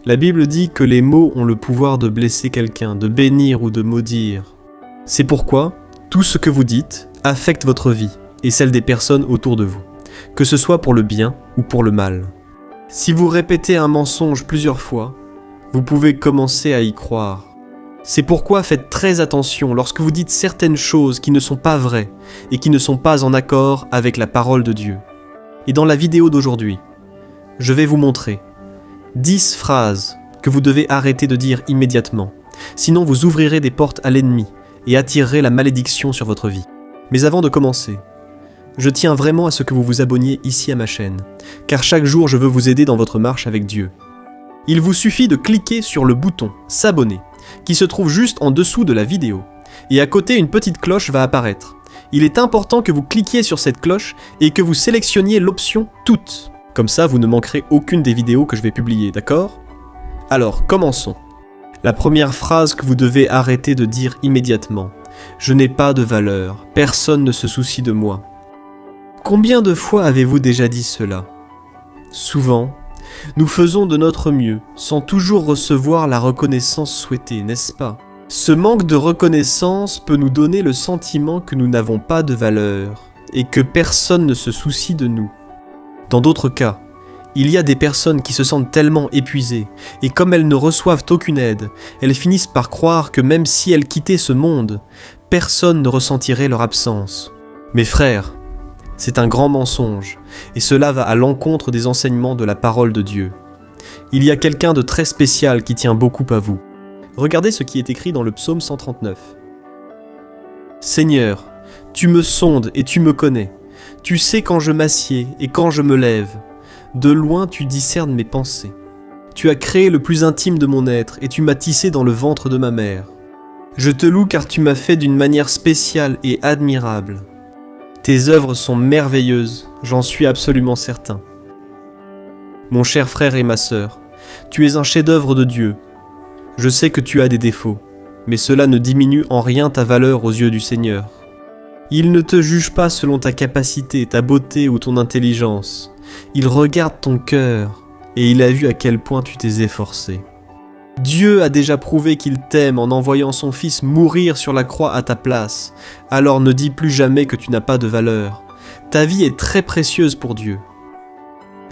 La Bible dit que les mots ont le pouvoir de blesser quelqu'un, de bénir ou de maudire. C'est pourquoi tout ce que vous dites affecte votre vie et celle des personnes autour de vous, que ce soit pour le bien ou pour le mal. Si vous répétez un mensonge plusieurs fois, vous pouvez commencer à y croire. C'est pourquoi faites très attention lorsque vous dites certaines choses qui ne sont pas vraies et qui ne sont pas en accord avec la parole de Dieu. Et dans la vidéo d'aujourd'hui, je vais vous montrer 10 phrases que vous devez arrêter de dire immédiatement, sinon vous ouvrirez des portes à l'ennemi et attirerez la malédiction sur votre vie. Mais avant de commencer, je tiens vraiment à ce que vous vous abonniez ici à ma chaîne, car chaque jour je veux vous aider dans votre marche avec Dieu. Il vous suffit de cliquer sur le bouton « S'abonner » qui se trouve juste en dessous de la vidéo, et à côté une petite cloche va apparaître. Il est important que vous cliquiez sur cette cloche et que vous sélectionniez l'option « Toutes ». Comme ça, vous ne manquerez aucune des vidéos que je vais publier, d'accord ? Alors, commençons. La première phrase que vous devez arrêter de dire immédiatement. Je n'ai pas de valeur, personne ne se soucie de moi. Combien de fois avez-vous déjà dit cela ? Souvent, nous faisons de notre mieux, sans toujours recevoir la reconnaissance souhaitée, n'est-ce pas ? Ce manque de reconnaissance peut nous donner le sentiment que nous n'avons pas de valeur et que personne ne se soucie de nous. Dans d'autres cas, il y a des personnes qui se sentent tellement épuisées, et comme elles ne reçoivent aucune aide, elles finissent par croire que même si elles quittaient ce monde, personne ne ressentirait leur absence. Mes frères, c'est un grand mensonge, et cela va à l'encontre des enseignements de la parole de Dieu. Il y a quelqu'un de très spécial qui tient beaucoup à vous. Regardez ce qui est écrit dans le psaume 139. « Seigneur, tu me sondes et tu me connais. Tu sais quand je m'assieds et quand je me lève. De loin tu discernes mes pensées. Tu as créé le plus intime de mon être et tu m'as tissé dans le ventre de ma mère. Je te loue car tu m'as fait d'une manière spéciale et admirable. Tes œuvres sont merveilleuses, j'en suis absolument certain. Mon cher frère et ma sœur, tu es un chef-d'œuvre de Dieu. Je sais que tu as des défauts, mais cela ne diminue en rien ta valeur aux yeux du Seigneur. Il ne te juge pas selon ta capacité, ta beauté ou ton intelligence. Il regarde ton cœur et il a vu à quel point tu t'es efforcé. Dieu a déjà prouvé qu'il t'aime en envoyant son Fils mourir sur la croix à ta place. Alors ne dis plus jamais que tu n'as pas de valeur. Ta vie est très précieuse pour Dieu.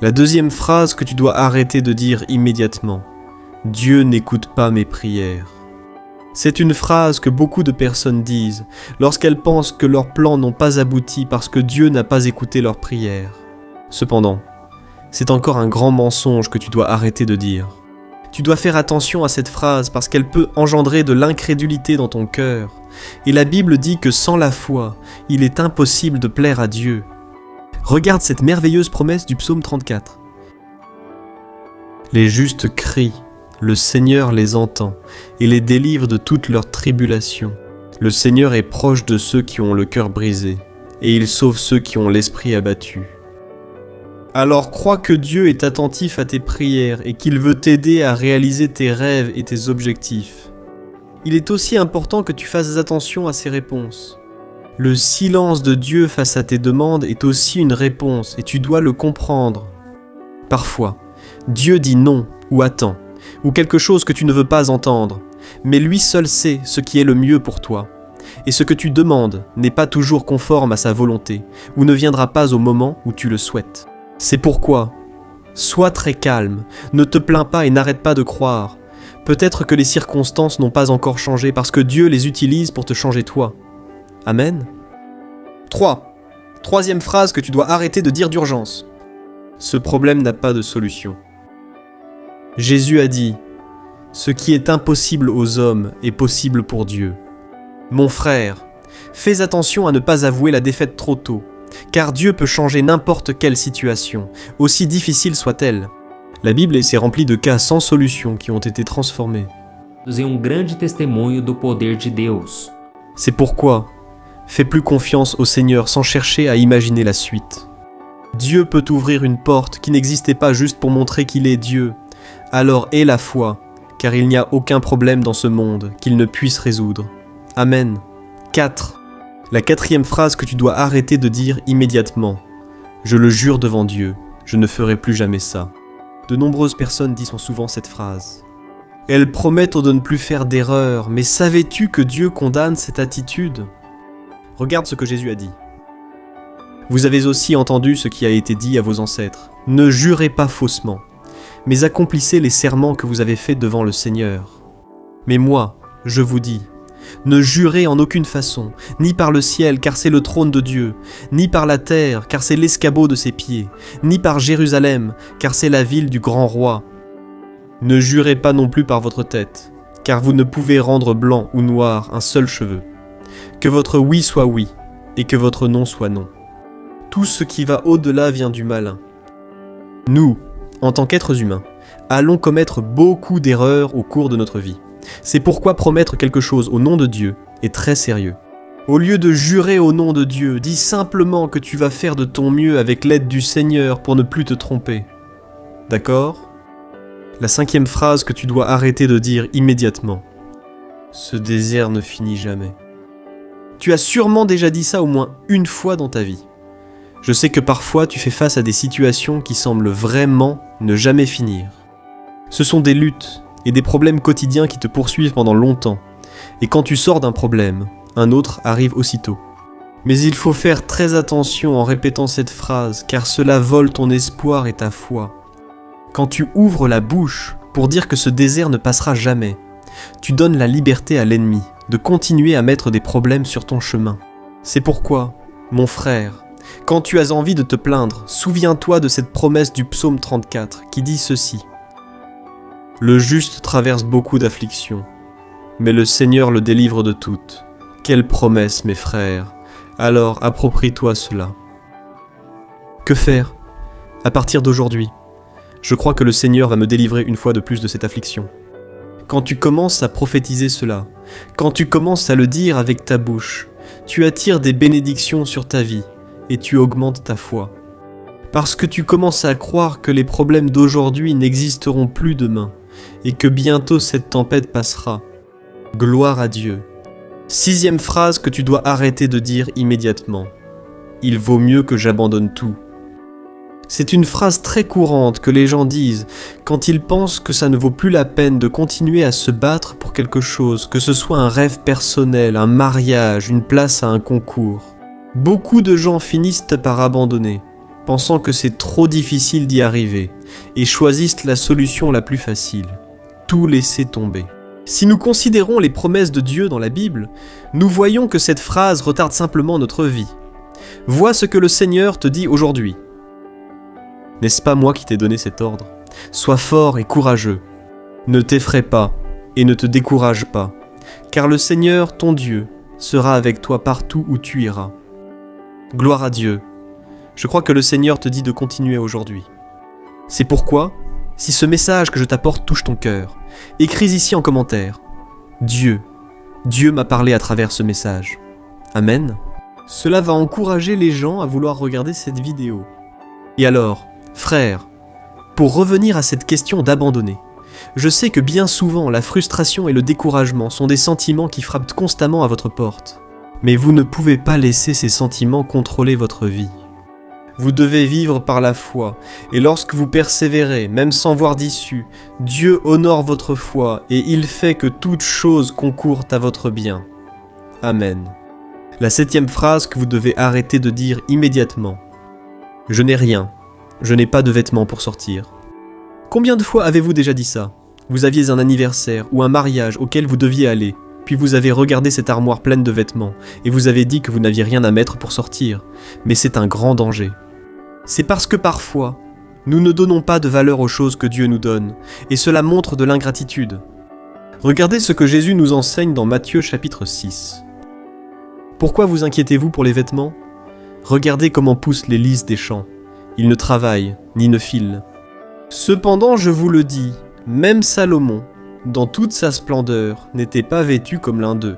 La deuxième phrase que tu dois arrêter de dire immédiatement. Dieu n'écoute pas mes prières. C'est une phrase que beaucoup de personnes disent lorsqu'elles pensent que leurs plans n'ont pas abouti parce que Dieu n'a pas écouté leurs prières. Cependant, c'est encore un grand mensonge que tu dois arrêter de dire. Tu dois faire attention à cette phrase parce qu'elle peut engendrer de l'incrédulité dans ton cœur. Et la Bible dit que sans la foi, il est impossible de plaire à Dieu. Regarde cette merveilleuse promesse du psaume 34. Les justes crient. Le Seigneur les entend et les délivre de toutes leurs tribulations. Le Seigneur est proche de ceux qui ont le cœur brisé, et il sauve ceux qui ont l'esprit abattu. Alors crois que Dieu est attentif à tes prières et qu'il veut t'aider à réaliser tes rêves et tes objectifs. Il est aussi important que tu fasses attention à ses réponses. Le silence de Dieu face à tes demandes est aussi une réponse et tu dois le comprendre. Parfois, Dieu dit non ou attend, ou quelque chose que tu ne veux pas entendre, mais lui seul sait ce qui est le mieux pour toi. Et ce que tu demandes n'est pas toujours conforme à sa volonté, ou ne viendra pas au moment où tu le souhaites. C'est pourquoi, sois très calme, ne te plains pas et n'arrête pas de croire. Peut-être que les circonstances n'ont pas encore changé parce que Dieu les utilise pour te changer toi. Amen. 3. Troisième phrase que tu dois arrêter de dire d'urgence. Ce problème n'a pas de solution. Jésus a dit « Ce qui est impossible aux hommes est possible pour Dieu. » Mon frère, fais attention à ne pas avouer la défaite trop tôt, car Dieu peut changer n'importe quelle situation, aussi difficile soit-elle. La Bible s'est remplie de cas sans solution qui ont été transformés. Grande testemunho do poder de Deus. C'est pourquoi, fais plus confiance au Seigneur sans chercher à imaginer la suite. Dieu peut ouvrir une porte qui n'existait pas juste pour montrer qu'il est Dieu. Alors aie la foi, car il n'y a aucun problème dans ce monde qu'il ne puisse résoudre. Amen. 4. La quatrième phrase que tu dois arrêter de dire immédiatement. Je le jure devant Dieu, je ne ferai plus jamais ça. De nombreuses personnes disent souvent cette phrase. Elles promettent de ne plus faire d'erreurs, mais savais-tu que Dieu condamne cette attitude ? Regarde ce que Jésus a dit. Vous avez aussi entendu ce qui a été dit à vos ancêtres. Ne jurez pas faussement, mais accomplissez les serments que vous avez faits devant le Seigneur. Mais moi, je vous dis, ne jurez en aucune façon, ni par le ciel, car c'est le trône de Dieu, ni par la terre, car c'est l'escabeau de ses pieds, ni par Jérusalem, car c'est la ville du grand roi. Ne jurez pas non plus par votre tête, car vous ne pouvez rendre blanc ou noir un seul cheveu. Que votre oui soit oui, et que votre non soit non. Tout ce qui va au-delà vient du malin. Nous, en tant qu'êtres humains, allons commettre beaucoup d'erreurs au cours de notre vie. C'est pourquoi promettre quelque chose au nom de Dieu est très sérieux. Au lieu de jurer au nom de Dieu, dis simplement que tu vas faire de ton mieux avec l'aide du Seigneur pour ne plus te tromper. D'accord ? La 5e phrase que tu dois arrêter de dire immédiatement. Ce désert ne finit jamais. Tu as sûrement déjà dit ça au moins une fois dans ta vie. Je sais que parfois tu fais face à des situations qui semblent vraiment ne jamais finir. Ce sont des luttes et des problèmes quotidiens qui te poursuivent pendant longtemps. Et quand tu sors d'un problème, un autre arrive aussitôt. Mais il faut faire très attention en répétant cette phrase, car cela vole ton espoir et ta foi. Quand tu ouvres la bouche pour dire que ce désert ne passera jamais, tu donnes la liberté à l'ennemi de continuer à mettre des problèmes sur ton chemin. C'est pourquoi, mon frère, quand tu as envie de te plaindre, souviens-toi de cette promesse du psaume 34 qui dit ceci. Le juste traverse beaucoup d'afflictions, mais le Seigneur le délivre de toutes. Quelle promesse, mes frères! Alors approprie-toi cela. Que faire? À partir d'aujourd'hui, je crois que le Seigneur va me délivrer une fois de plus de cette affliction. Quand tu commences à prophétiser cela, quand tu commences à le dire avec ta bouche, tu attires des bénédictions sur ta vie et tu augmentes ta foi. Parce que tu commences à croire que les problèmes d'aujourd'hui n'existeront plus demain et que bientôt cette tempête passera. Gloire à Dieu. 6e phrase que tu dois arrêter de dire immédiatement. Il vaut mieux que j'abandonne tout. C'est une phrase très courante que les gens disent quand ils pensent que ça ne vaut plus la peine de continuer à se battre pour quelque chose, que ce soit un rêve personnel, un mariage, une place à un concours. Beaucoup de gens finissent par abandonner, pensant que c'est trop difficile d'y arriver, et choisissent la solution la plus facile, tout laisser tomber. Si nous considérons les promesses de Dieu dans la Bible, nous voyons que cette phrase retarde simplement notre vie. Vois ce que le Seigneur te dit aujourd'hui. N'est-ce pas moi qui t'ai donné cet ordre? Sois fort et courageux. Ne t'effraie pas et ne te décourage pas, car le Seigneur, ton Dieu, sera avec toi partout où tu iras. Gloire à Dieu. Je crois que le Seigneur te dit de continuer aujourd'hui. C'est pourquoi, si ce message que je t'apporte touche ton cœur, écris ici en commentaire. Dieu m'a parlé à travers ce message. Amen. Cela va encourager les gens à vouloir regarder cette vidéo. Et alors, frère, pour revenir à cette question d'abandonner, je sais que bien souvent la frustration et le découragement sont des sentiments qui frappent constamment à votre porte. Mais vous ne pouvez pas laisser ces sentiments contrôler votre vie. Vous devez vivre par la foi, et lorsque vous persévérez, même sans voir d'issue, Dieu honore votre foi et il fait que toute chose concourt à votre bien. Amen. La 7e phrase que vous devez arrêter de dire immédiatement. Je n'ai rien, je n'ai pas de vêtements pour sortir. Combien de fois avez-vous déjà dit ça? Vous aviez un anniversaire ou un mariage auquel vous deviez aller, puis vous avez regardé cette armoire pleine de vêtements, et vous avez dit que vous n'aviez rien à mettre pour sortir. Mais c'est un grand danger. C'est parce que parfois, nous ne donnons pas de valeur aux choses que Dieu nous donne, et cela montre de l'ingratitude. Regardez ce que Jésus nous enseigne dans Matthieu chapitre 6. Pourquoi vous inquiétez-vous pour les vêtements? Regardez comment poussent les lys des champs. Ils ne travaillent, ni ne filent. Cependant, je vous le dis, même Salomon, dans toute sa splendeur, n'était pas vêtu comme l'un d'eux.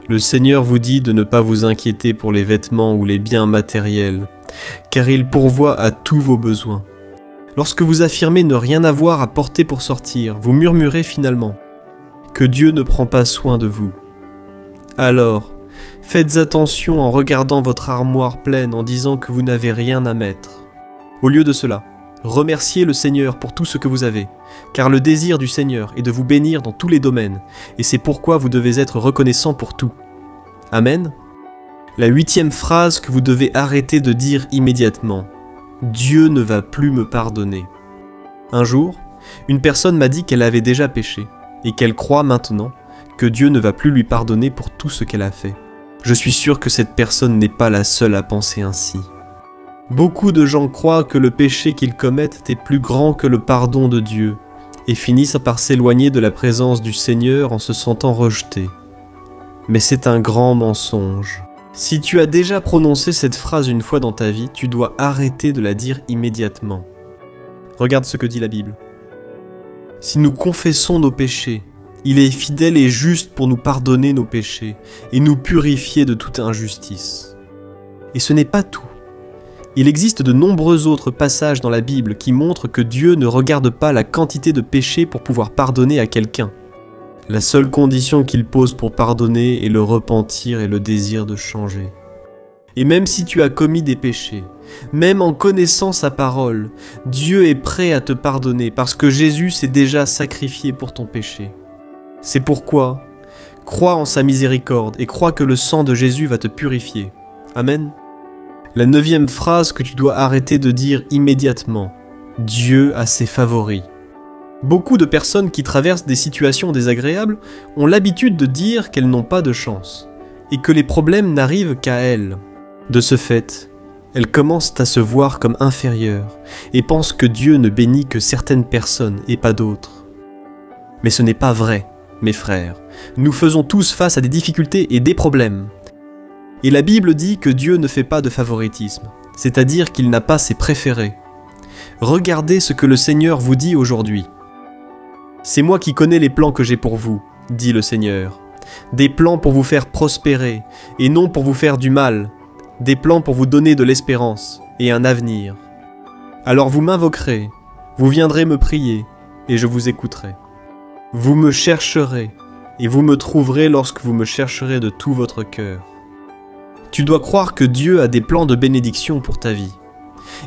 Le Seigneur vous dit de ne pas vous inquiéter pour les vêtements ou les biens matériels, car il pourvoit à tous vos besoins. Lorsque vous affirmez ne rien avoir à porter pour sortir, vous murmurez finalement que Dieu ne prend pas soin de vous. Alors, faites attention en regardant votre armoire pleine en disant que vous n'avez rien à mettre. Au lieu de cela, Remerciez le Seigneur pour tout ce que vous avez, car le désir du Seigneur est de vous bénir dans tous les domaines, et c'est pourquoi vous devez être reconnaissant pour tout. Amen. La 8e phrase que vous devez arrêter de dire immédiatement. Dieu ne va plus me pardonner. Un jour, une personne m'a dit qu'elle avait déjà péché, et qu'elle croit maintenant que Dieu ne va plus lui pardonner pour tout ce qu'elle a fait. Je suis sûr que cette personne n'est pas la seule à penser ainsi. Beaucoup de gens croient que le péché qu'ils commettent est plus grand que le pardon de Dieu, et finissent par s'éloigner de la présence du Seigneur en se sentant rejetés. Mais c'est un grand mensonge. Si tu as déjà prononcé cette phrase une fois dans ta vie, tu dois arrêter de la dire immédiatement. Regarde ce que dit la Bible. Si nous confessons nos péchés, il est fidèle et juste pour nous pardonner nos péchés et nous purifier de toute injustice. Et ce n'est pas tout. Il existe de nombreux autres passages dans la Bible qui montrent que Dieu ne regarde pas la quantité de péchés pour pouvoir pardonner à quelqu'un. La seule condition qu'il pose pour pardonner est le repentir et le désir de changer. Et même si tu as commis des péchés, même en connaissant sa parole, Dieu est prêt à te pardonner parce que Jésus s'est déjà sacrifié pour ton péché. C'est pourquoi, crois en sa miséricorde et crois que le sang de Jésus va te purifier. Amen. La 9e phrase que tu dois arrêter de dire immédiatement. Dieu a ses favoris. Beaucoup de personnes qui traversent des situations désagréables ont l'habitude de dire qu'elles n'ont pas de chance et que les problèmes n'arrivent qu'à elles. De ce fait, elles commencent à se voir comme inférieures et pensent que Dieu ne bénit que certaines personnes et pas d'autres. Mais ce n'est pas vrai, mes frères. Nous faisons tous face à des difficultés et des problèmes. Et la Bible dit que Dieu ne fait pas de favoritisme, c'est-à-dire qu'il n'a pas ses préférés. Regardez ce que le Seigneur vous dit aujourd'hui. C'est moi qui connais les plans que j'ai pour vous, dit le Seigneur. Des plans pour vous faire prospérer, et non pour vous faire du mal. Des plans pour vous donner de l'espérance et un avenir. Alors vous m'invoquerez, vous viendrez me prier, et je vous écouterai. Vous me chercherez, et vous me trouverez lorsque vous me chercherez de tout votre cœur. Tu dois croire que Dieu a des plans de bénédiction pour ta vie.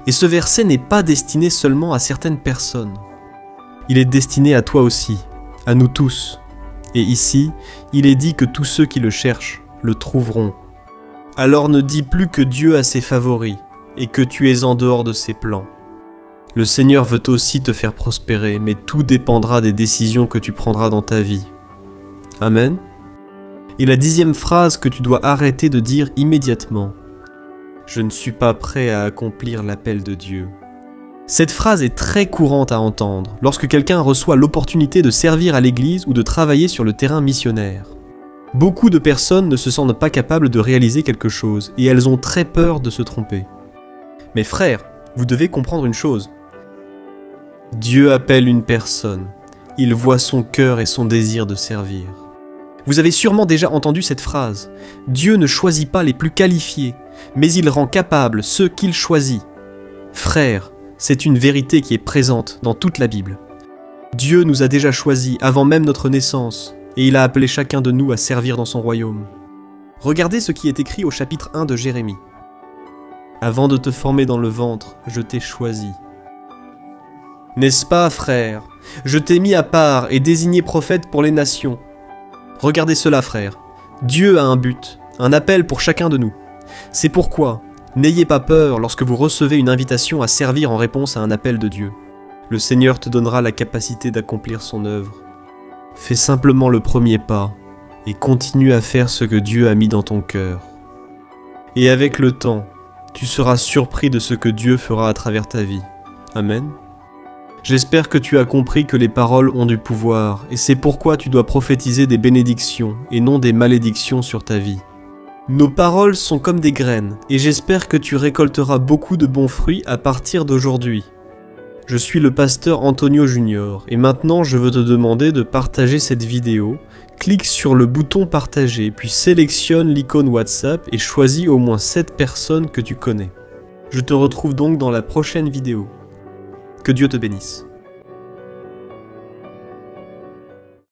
Et ce verset n'est pas destiné seulement à certaines personnes. Il est destiné à toi aussi, à nous tous. Et ici, il est dit que tous ceux qui le cherchent le trouveront. Alors ne dis plus que Dieu a ses favoris et que tu es en dehors de ses plans. Le Seigneur veut aussi te faire prospérer, mais tout dépendra des décisions que tu prendras dans ta vie. Amen. Et la 10e phrase que tu dois arrêter de dire immédiatement. Je ne suis pas prêt à accomplir l'appel de Dieu. Cette phrase est très courante à entendre lorsque quelqu'un reçoit l'opportunité de servir à l'église ou de travailler sur le terrain missionnaire. Beaucoup de personnes ne se sentent pas capables de réaliser quelque chose et elles ont très peur de se tromper. Mais frères, vous devez comprendre une chose. Dieu appelle une personne. Il voit son cœur et son désir de servir. Vous avez sûrement déjà entendu cette phrase. Dieu ne choisit pas les plus qualifiés, mais il rend capables ceux qu'il choisit. Frères, c'est une vérité qui est présente dans toute la Bible. Dieu nous a déjà choisis avant même notre naissance, et il a appelé chacun de nous à servir dans son royaume. Regardez ce qui est écrit au chapitre 1 de Jérémie. Avant de te former dans le ventre, je t'ai choisi. N'est-ce pas, frères? Je t'ai mis à part et désigné prophète pour les nations. Regardez cela, frères. Dieu a un but, un appel pour chacun de nous. C'est pourquoi, n'ayez pas peur lorsque vous recevez une invitation à servir en réponse à un appel de Dieu. Le Seigneur te donnera la capacité d'accomplir son œuvre. Fais simplement le premier pas et continue à faire ce que Dieu a mis dans ton cœur. Et avec le temps, tu seras surpris de ce que Dieu fera à travers ta vie. Amen. J'espère que tu as compris que les paroles ont du pouvoir et c'est pourquoi tu dois prophétiser des bénédictions et non des malédictions sur ta vie. Nos paroles sont comme des graines et j'espère que tu récolteras beaucoup de bons fruits à partir d'aujourd'hui. Je suis le pasteur Antonio Junior et maintenant je veux te demander de partager cette vidéo. Clique sur le bouton partager puis sélectionne l'icône WhatsApp et choisis au moins 7 personnes que tu connais. Je te retrouve donc dans la prochaine vidéo. Que Dieu te bénisse.